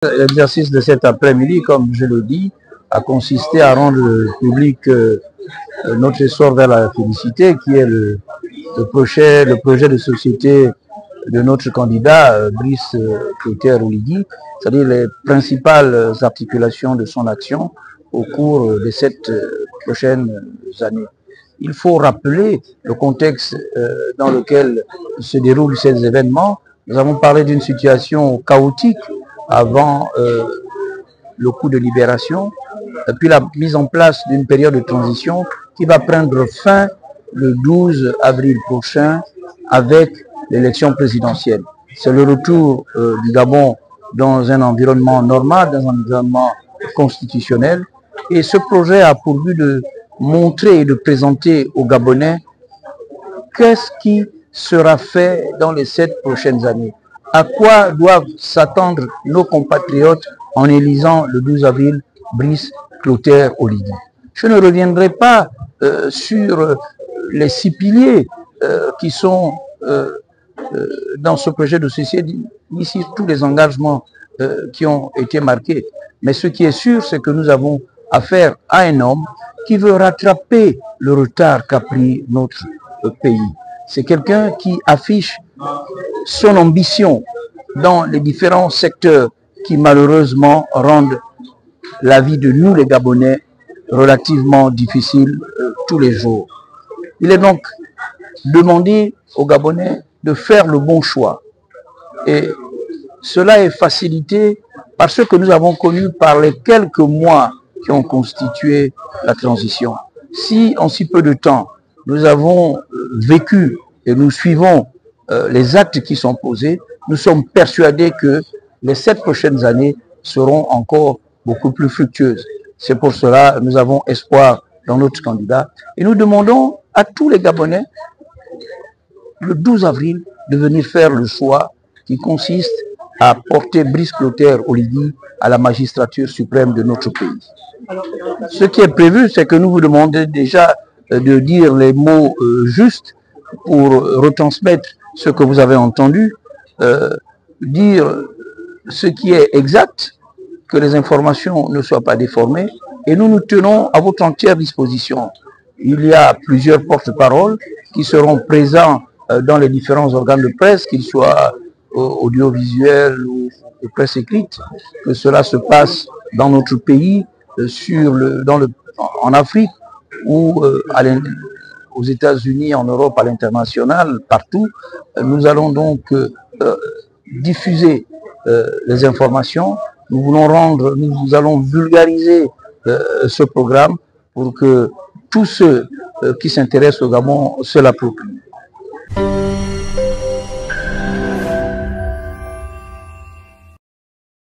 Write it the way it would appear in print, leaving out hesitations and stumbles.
L'exercice de cet après-midi, comme je le dis, a consisté à rendre public notre essor vers la félicité, qui est le projet de société de notre candidat, Brice Clotaire Oligui, c'est-à-dire les principales articulations de son action au cours de ces prochaines années. Il faut rappeler le contexte dans lequel se déroulent ces événements. Nous avons parlé d'une situation chaotique avant le coup de libération, et puis la mise en place d'une période de transition qui va prendre fin le 12 avril prochain avec l'élection présidentielle. C'est le retour du Gabon dans un environnement normal, dans un environnement constitutionnel. Et ce projet a pour but de montrer et de présenter aux Gabonais qu'est-ce qui sera fait dans les 7 prochaines années. À quoi doivent s'attendre nos compatriotes en élisant le 12 avril Brice Clotaire Oligui. Je ne reviendrai pas sur les 6 piliers qui sont dans ce projet de société, ni sur tous les engagements qui ont été marqués. Mais ce qui est sûr, c'est que nous avons affaire à un homme qui veut rattraper le retard qu'a pris notre pays. C'est quelqu'un qui affiche son ambition dans les différents secteurs qui malheureusement rendent la vie de nous les Gabonais relativement difficile tous les jours. Il est donc demandé aux Gabonais de faire le bon choix. Et cela est facilité par ce que nous avons connu par les quelques mois qui ont constitué la transition. Si en si peu de temps, nous avons vécu et nous suivons les actes qui sont posés, nous sommes persuadés que les 7 prochaines années seront encore beaucoup plus fructueuses. C'est pour cela que nous avons espoir dans notre candidat et nous demandons à tous les Gabonais, le 12 avril, de venir faire le choix qui consiste à porter Brice Clotaire Oligui à la magistrature suprême de notre pays. Ce qui est prévu, c'est que nous vous demandons déjà de dire les mots justes pour retransmettre ce que vous avez entendu, dire ce qui est exact, que les informations ne soient pas déformées, et nous nous tenons à votre entière disposition. Il y a plusieurs porte-paroles qui seront présents dans les différents organes de presse, qu'ils soient audiovisuels ou de presse écrite, que cela se passe dans notre pays, en Afrique ou aux États-Unis, en Europe, à l'international, partout. Nous allons donc diffuser les informations. Nous allons vulgariser ce programme pour que tous ceux qui s'intéressent au Gabon se l'approprient.